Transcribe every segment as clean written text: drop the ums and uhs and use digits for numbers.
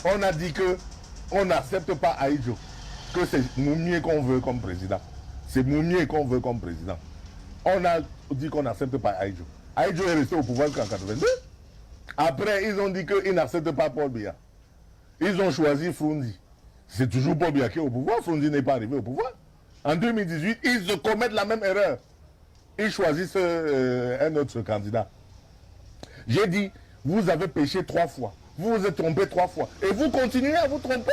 On a dit que on n'accepte pas Ahidjo, que c'est Moumié qu'on veut comme président. C'est Moumié qu'on veut comme président. On a dit qu'on n'accepte pas Ahidjo. Ahidjo est resté au pouvoir jusqu'en 82. Après, ils ont dit qu'ils n'acceptent pas Paul Biya. Ils ont choisi Frundi. C'est toujours Paul Biya qui est au pouvoir. Frundi n'est pas arrivé au pouvoir. En 2018, ils commettent la même erreur. Ils choisissent un autre candidat. J'ai dit, vous avez péché 3 fois. Vous vous êtes trompé 3 fois. Et vous continuez à vous tromper.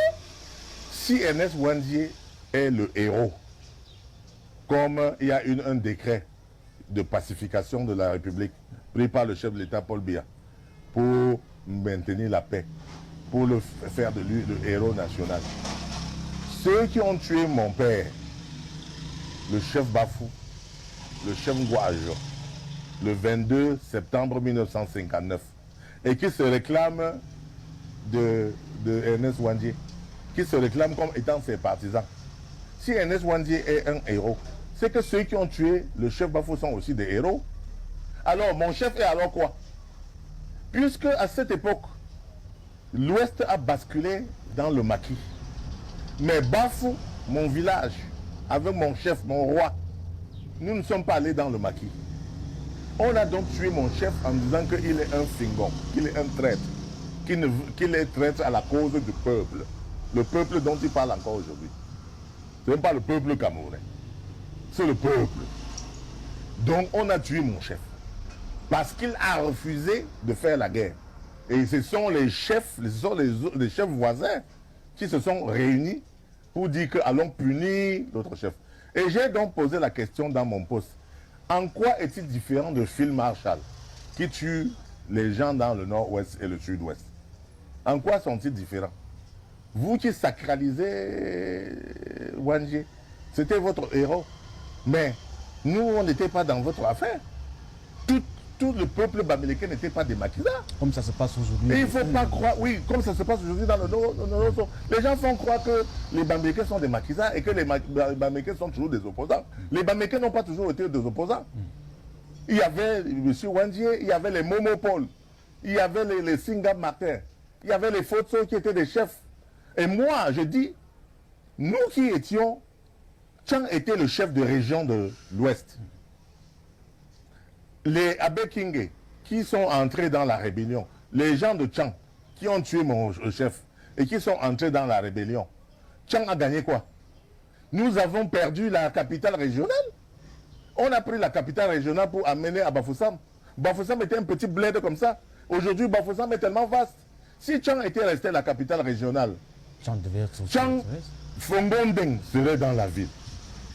Si Ernest Ouandié est le héros, comme il y a un décret de pacification de la République pris par le chef de l'État Paul Biya pour maintenir la paix, pour faire de lui le héros national. Ceux qui ont tué mon père, le chef Bafou, le chef Ngouajo, le 22 septembre 1959, et qui se réclament de Ernest Ouandié, qui se réclament comme étant ses partisans. Si Ernest Ouandié est un héros, c'est que ceux qui ont tué le chef Bafou sont aussi des héros. Alors, mon chef est alors quoi? Puisque à cette époque, l'Ouest a basculé dans le maquis. Mais Bafou, mon village, avec mon chef, mon roi, nous ne sommes pas allés dans le maquis. On a donc tué mon chef en disant qu'il est un fingon, qu'il est un traître, qu'il est traître à la cause du peuple. Le peuple dont il parle encore aujourd'hui. Ce n'est pas le peuple camerounais. C'est le peuple. Donc on a tué mon chef. Parce qu'il a refusé de faire la guerre. Et ce sont les chefs, les chefs voisins qui se sont réunis pour dire que allons punir l'autre chef. Et j'ai donc posé la question dans mon poste. En quoi est-il différent de Phil Marshall qui tue les gens dans le nord-ouest et le sud-ouest? En quoi sont-ils différents? Vous qui sacralisez Ouandié, c'était votre héros. Mais nous, on n'était pas dans votre affaire. Tout le peuple bamileke n'était pas des maquisards. Comme ça se passe aujourd'hui. Il ne faut pas croire, oui, comme ça se passe aujourd'hui dans le nord. Les gens font croire que les bamileke sont des maquisards et que les bamileke sont toujours des opposants. Les bamileke n'ont pas toujours été des opposants. Il y avait M. Ouandié, il y avait les Momopol, il y avait les Singa Martin, il y avait les Fotso qui étaient des chefs. Et moi, je dis, nous qui étions, Tchang était le chef de région de l'Ouest. Les Abekingé qui sont entrés dans la rébellion, les gens de Tchang qui ont tué mon chef et qui sont entrés dans la rébellion, Tchang a gagné quoi? Nous avons perdu la capitale régionale. On a pris la capitale régionale pour amener à Bafoussam. Bafoussam était un petit bled comme ça. Aujourd'hui, Bafoussam est tellement vaste. Si Tchang était resté la capitale régionale, Tchang, Fongondeng serait dans la ville.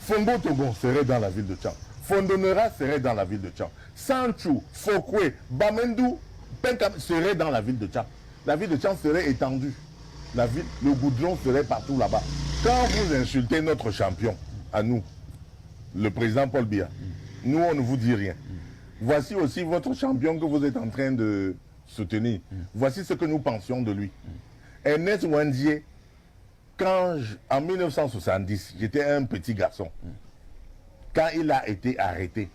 Fongo Togon serait dans la ville de Tchang. Fondonera serait dans la ville de Tchang. Sanchou, Fokwe, Bamendou, Penkam serait dans la ville de Tchang. La ville de Tchang serait étendue. Le goudron serait partout là-bas. Quand vous insultez notre champion, à nous, le président Paul Biya, nous on ne vous dit rien. Voici aussi votre champion que vous êtes en train de soutenir. Voici ce que nous pensions de lui. Ernest Ouandié, en 1970, j'étais un petit garçon. Quand il a été arrêté,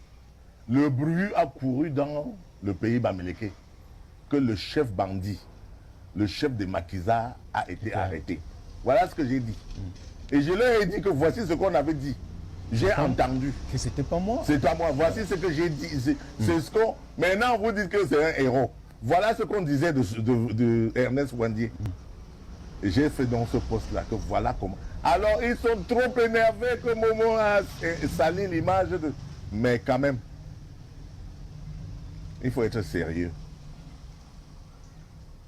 le bruit a couru dans le pays bamileke que le chef bandit, le chef des maquisards a été arrêté. Voilà ce que j'ai dit. Et je leur ai dit que voici ce qu'on avait dit. J'ai entendu. Que c'était pas moi. C'est pas moi. Voici ce que j'ai dit. C'est ce qu'on... Maintenant, vous dites que c'est un héros. Voilà ce qu'on disait de Ernest Ouandié. Et j'ai fait dans ce poste-là que voilà comment. Alors, ils sont trop énervés que Momo a sali l'image de... Mais quand même, il faut être sérieux.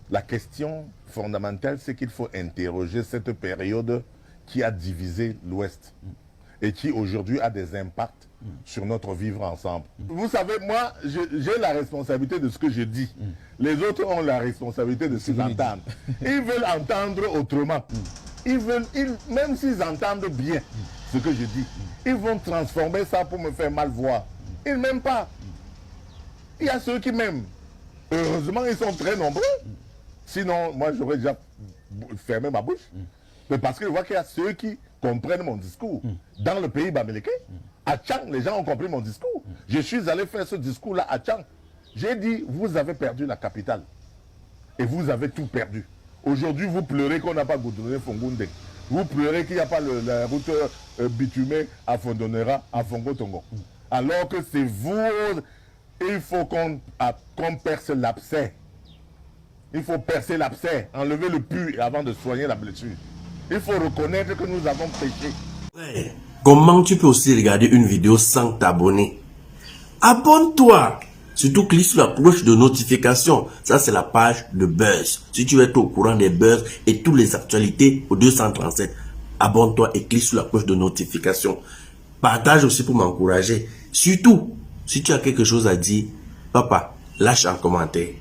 La question fondamentale, c'est qu'il faut interroger cette période qui a divisé l'Ouest et qui aujourd'hui a des impacts sur notre vivre ensemble. Vous savez, moi, j'ai la responsabilité de ce que je dis. Les autres ont la responsabilité de ce qu'ils entendent. Ils veulent entendre autrement. Même s'ils entendent bien ce que je dis, ils vont transformer ça pour me faire mal voir. Ils ne m'aiment pas. Il y a ceux qui m'aiment. Heureusement, ils sont très nombreux. Sinon, moi, j'aurais déjà fermé ma bouche. Mais parce que je vois qu'il y a ceux qui comprennent mon discours. Dans le pays bamileke, à Tchang, les gens ont compris mon discours. Je suis allé faire ce discours-là à Tchang. J'ai dit, vous avez perdu la capitale. Et vous avez tout perdu. Aujourd'hui, vous pleurez qu'on n'a pas goudronné Fongoundé. Vous pleurez qu'il n'y a pas la route bitumée à Fondonera, à Fongo-Tongo. Alors que c'est vous, il faut qu'on perce l'abcès. Il faut percer l'abcès, enlever le pu avant de soigner la blessure. Il faut reconnaître que nous avons péché. Ouais. Comment tu peux aussi regarder une vidéo sans t'abonner? Abonne-toi! Surtout clique sur la cloche de notification. Ça, c'est la page de Buzz. Si tu veux être au courant des buzz et toutes les actualités au 237, abonne-toi et clique sur la cloche de notification. Partage aussi pour m'encourager. Surtout, si tu as quelque chose à dire, papa, lâche un commentaire.